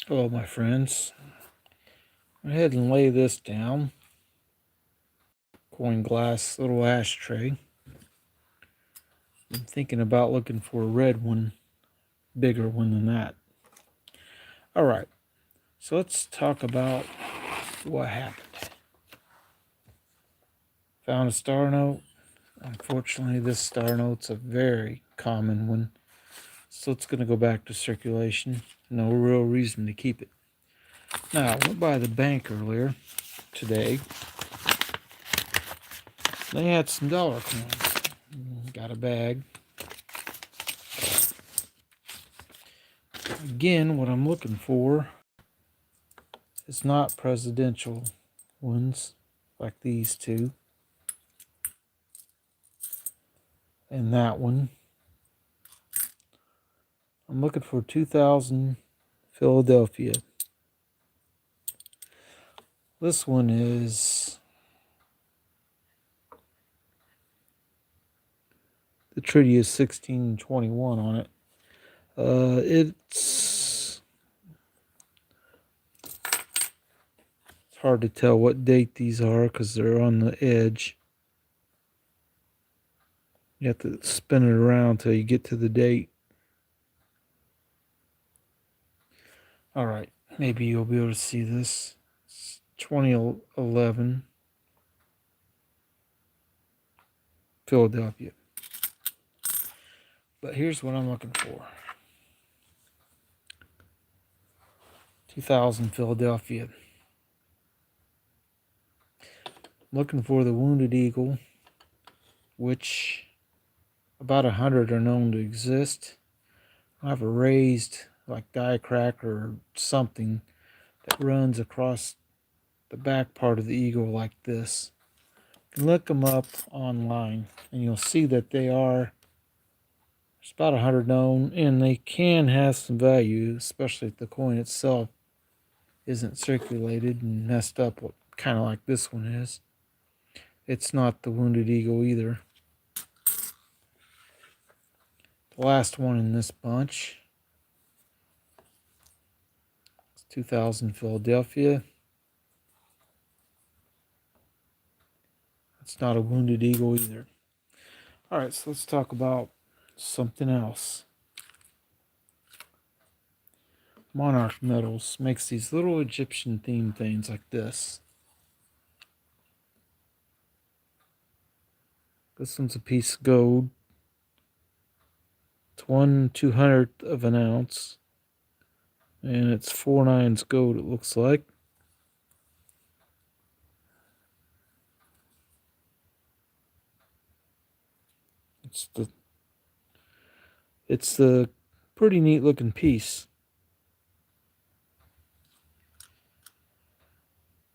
Hello, my friends. Go ahead and lay this down. Coin glass little ashtray. I'm thinking about looking for a red one, bigger one than that. All right, so let's talk about what happened. Found a star note. Unfortunately, this star note's a very common one, so it's going to go back to circulation. No real reason to keep it. Now, I went by the bank earlier today. They had some dollar coins. Got a bag. Again, what I'm looking for is not presidential ones like these two and that one. I'm looking for 2000 Philadelphia. This one is the treaty is 1621 on it. It's hard to tell what date these are because they're on the edge. You have to spin it around until you get to the date. All right, maybe you'll be able to see this. It's 2011 Philadelphia. But here's what I'm looking for. 2000 Philadelphia. Looking for the Wounded Eagle, which about 100 are known to exist. I have a raised like die crack or something that runs across the back part of the eagle like this. You can look them up online and you'll see that they are, there's about 100 known, and they can have some value, especially if the coin itself isn't circulated and messed up, kind of like this one is. It's not the Wounded Eagle either. The last one in this bunch is 2000 Philadelphia. It's not a Wounded Eagle either. All right, so let's talk about something else. Monarch Metals makes these little Egyptian themed things like this. This one's a piece of gold. It's 1/200th of an ounce. And it's 4/9 gold, it looks like. It's the pretty neat looking piece.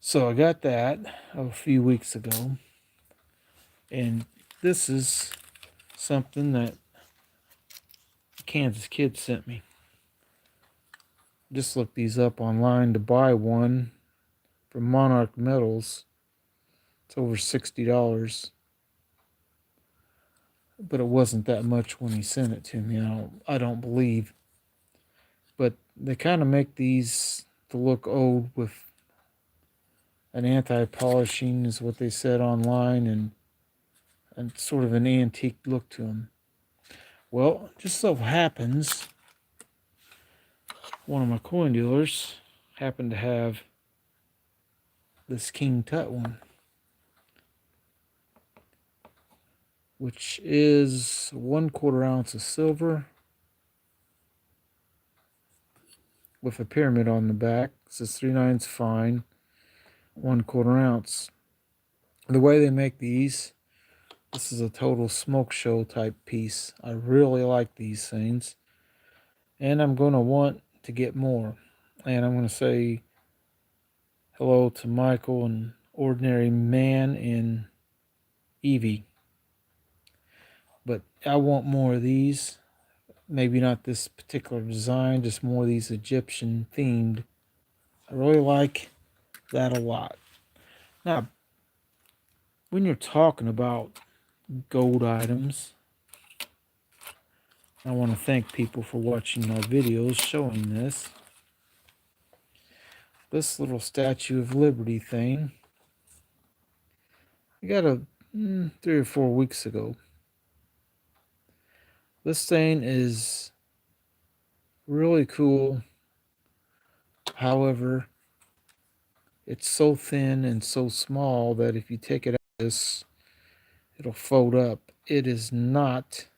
So I got that a few weeks ago. And this is something that a Kansas kid sent me. Just looked these up online to buy one from Monarch Metals. It's over $60. But it wasn't that much when he sent it to me. I don't believe. But they kind of make these to look old with an anti-polishing is what they said online, and sort of an antique look to them. Well, just so happens one of my coin dealers happened to have this King Tut one, which is 1/4 ounce of silver with a pyramid on the back. It says 3/9 fine, 1/4 ounce. The way they make these, this is a total smoke show type piece. I really like these things, and I'm going to want to get more. And I'm going to say hello to Michael and Ordinary Man and Evie. But I want more of these. Maybe not this particular design, just more of these Egyptian themed. I really like that a lot. Now, when you're talking about gold items, I want to thank people for watching my videos showing this. This little Statue of Liberty thing, I got a 3 or 4 weeks ago. This thing is really cool. However, it's so thin and so small that if you take it out of this, it'll fold up. It is not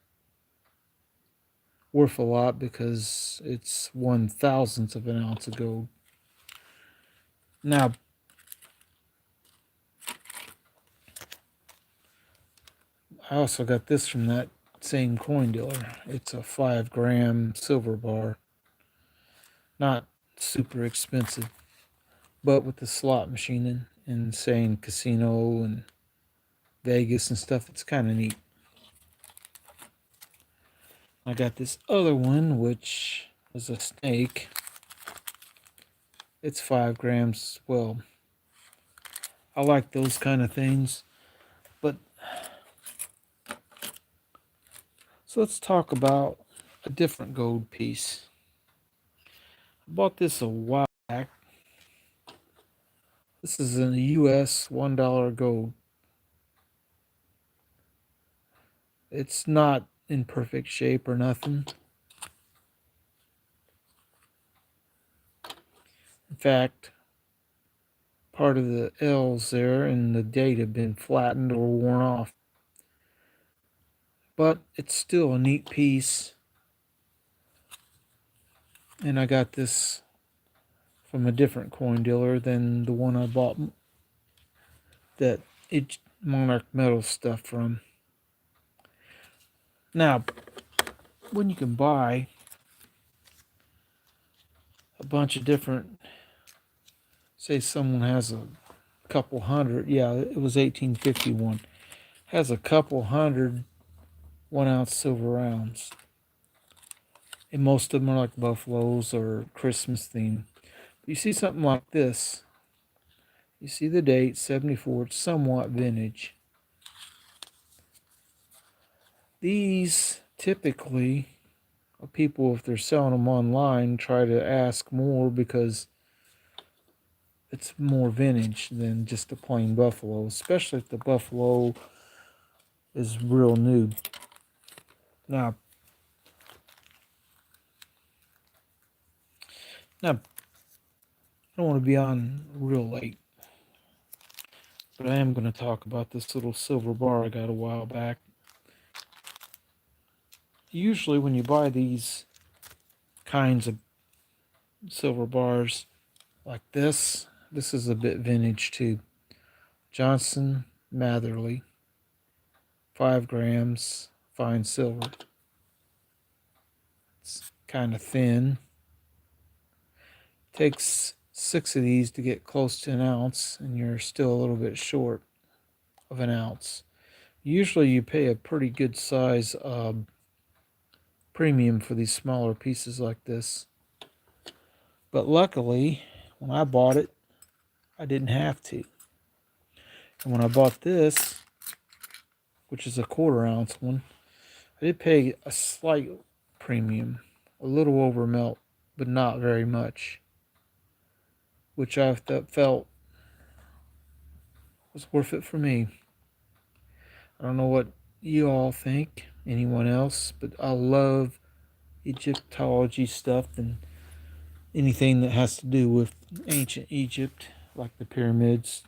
worth a lot because it's 1/1000th of an ounce of gold. Now, I also got this from that same coin dealer. It's a 5-gram silver bar. Not super expensive, but with the slot machine and saying casino and Vegas and stuff, it's kind of neat. I got this other one, which is a snake. It's 5 grams. Well, I like those kind of things. But so let's talk about a different gold piece. I bought this a while back. This is in the US $1 gold. It's not in perfect shape or nothing. In fact, part of the L's there and the date have been flattened or worn off. But it's still a neat piece. And I got this from a different coin dealer than the one I bought that Monarch Metals stuff from. Now, when you can buy a bunch of different, say someone has a couple hundred, yeah, it was 1851, has a couple hundred 1-ounce silver rounds. And most of them are like buffaloes or Christmas themed. You see something like this, you see the date, 74, it's somewhat vintage. These typically, people, if they're selling them online, try to ask more because it's more vintage than just a plain buffalo, especially if the buffalo is real new. Now, I don't want to be on real late, but I am going to talk about this little silver bar I got a while back. Usually when you buy these kinds of silver bars like this is a bit vintage too. Johnson Matherly, 5 grams, fine silver. It's kind of thin. Takes 6 of these to get close to an ounce, and you're still a little bit short of an ounce. Usually you pay a pretty good size premium for these smaller pieces like this. But luckily, when I bought it, I didn't have to. And when I bought this, which is a 1/4 ounce one, I did pay a slight premium, a little over melt, but not very much, which I felt was worth it for me. I don't know what you all think, anyone else, but I love Egyptology stuff and anything that has to do with ancient Egypt, like the pyramids,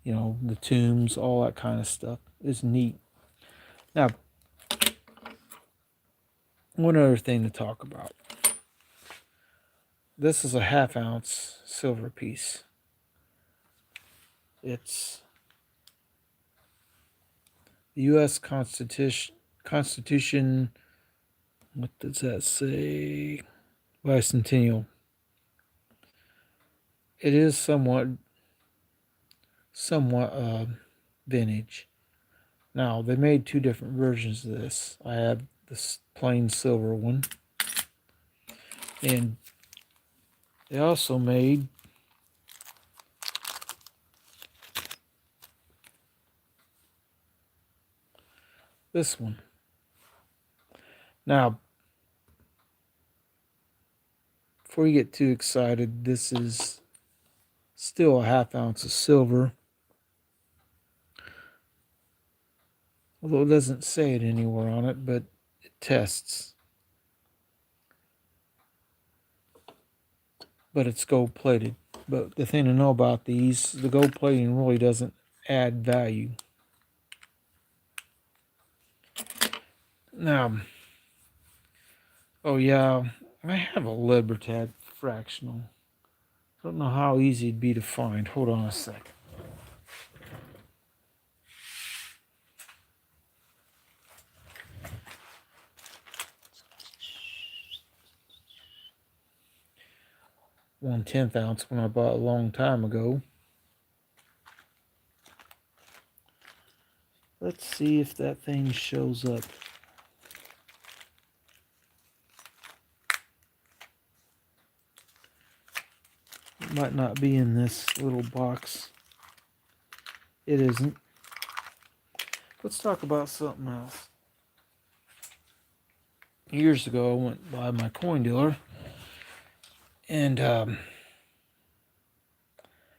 the tombs, all that kind of stuff is neat. Now, one other thing to talk about. This is a 1/2 ounce silver piece. It's the U.S. Constitution, what does that say? Bicentennial. It is somewhat vintage. Now, they made 2 different versions of this. I have this plain silver one, and they also made this one. Now, before you get too excited, this is Still a half ounce of silver. Although it doesn't say it anywhere on it, but it tests. But it's gold plated. But the thing to know about these, the gold plating really doesn't add value. Now, oh yeah, I have a Libertad fractional. Don't know how easy it'd be to find. Hold on a sec. One-tenth ounce when I bought a long time ago. Let's see if that thing shows up. It might not be in this little box. It isn't. Let's talk about something else. Years ago, I went by my coin dealer, and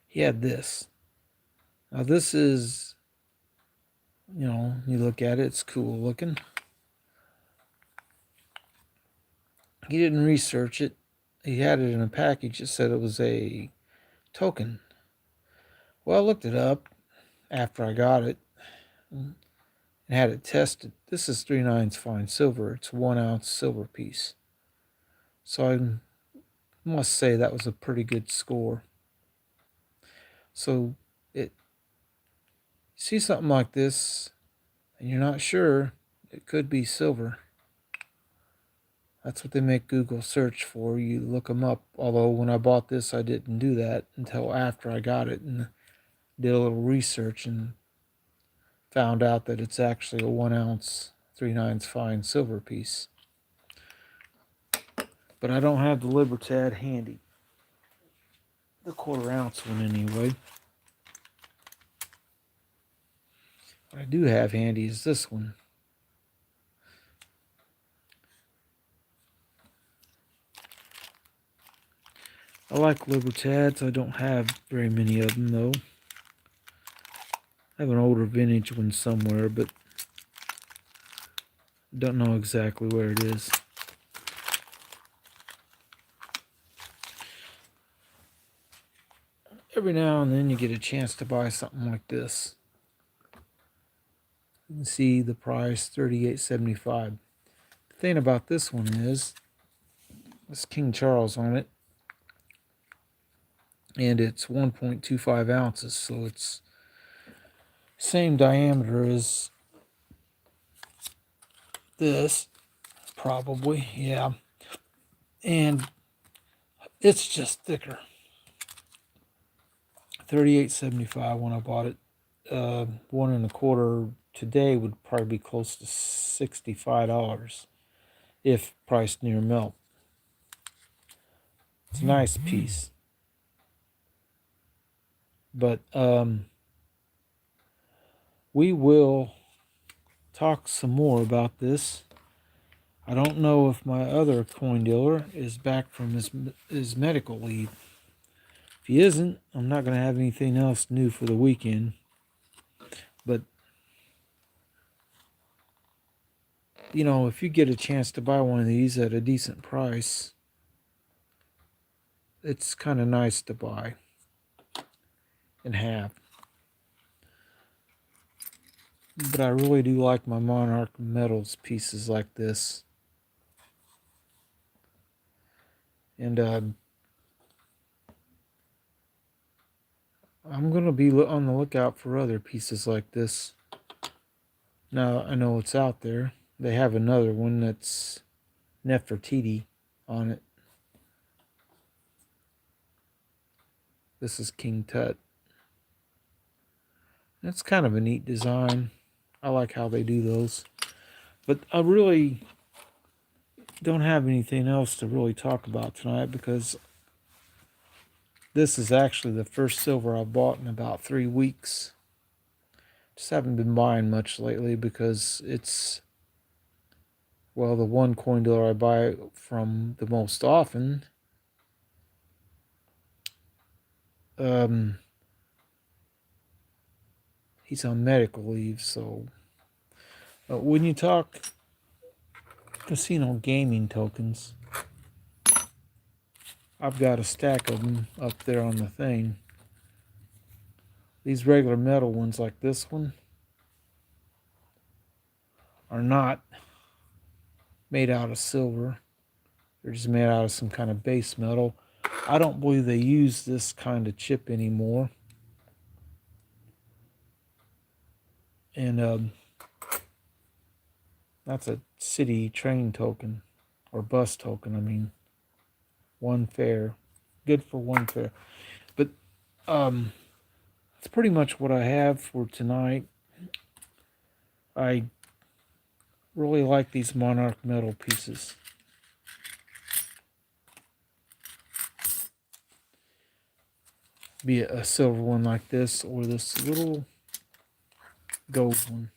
he had this. Now this is, you know, you look at it, it's cool looking. He didn't research it. He had it in a package that said it was a token. Well, I looked it up after I got it and had it tested. This is 3/9 fine silver. It's 1 ounce silver piece. So I must say that was a pretty good score. So you see something like this and you're not sure, it could be silver. That's what they make Google search for. You look them up. Although when I bought this, I didn't do that until after I got it and did a little research and found out that it's actually a 1 ounce 3/9 fine silver piece. But I don't have the Libertad handy. The 1/4 ounce one anyway. What I do have handy is this one. I like Libertads. I don't have very many of them though. I have an older vintage one somewhere, but don't know exactly where it is. Every now and then you get a chance to buy something like this. You can see the price, $38.75. The thing about this one is, it's King Charles on it, and it's 1.25 ounces, so it's same diameter as this, probably, yeah, and it's just thicker. $38.75 when I bought it. 1 1/4 today would probably be close to $65 if priced near melt. It's a nice piece, but we will talk some more about this. I don't know if my other coin dealer is back from his medical leave. If he isn't, I'm not going to have anything else new for the weekend. But, you know, if you get a chance to buy one of these at a decent price, it's kind of nice to buy and have. But I really do like my Monarch Metals pieces like this. And I'm going to be on the lookout for other pieces like this. Now, I know it's out there. They have another one that's Nefertiti on it. This is King Tut. That's kind of a neat design. I like how they do those. But I really don't have anything else to really talk about tonight because this is actually the first silver I've bought in about 3 weeks. Just haven't been buying much lately because it's, well, the one coin dealer I buy from the most often He's on medical leave, so when you talk casino gaming tokens, I've got a stack of them up there on the thing. These regular metal ones like this one are not made out of silver. They're just made out of some kind of base metal. I don't believe they use this kind of chip anymore. And that's a city train token, or bus token, I mean. One fare. Good for one fare. But that's pretty much what I have for tonight. I really like these Monarch metal pieces. Be it a silver one like this, or this little gold one.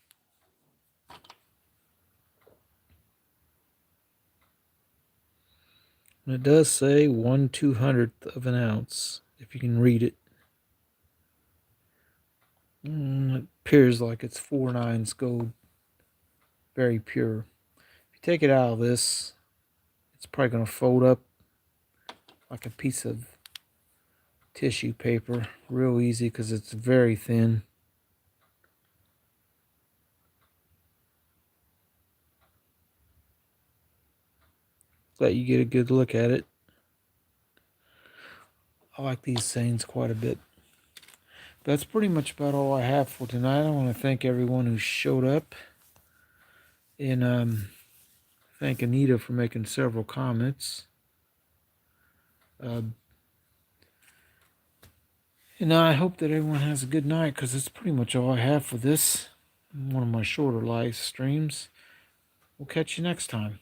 And it does say 1/200th of an ounce, if you can read it. It appears like it's 4/9 gold. Very pure. If you take it out of this, it's probably going to fold up like a piece of tissue paper real easy because it's very thin. Let you get a good look at it. I like these things quite a bit. That's pretty much about all I have for tonight. I want to thank everyone who showed up, and thank Anita for making several comments. And I hope that everyone has a good night, because it's pretty much all I have for this, one of my shorter live streams. We'll catch you next time.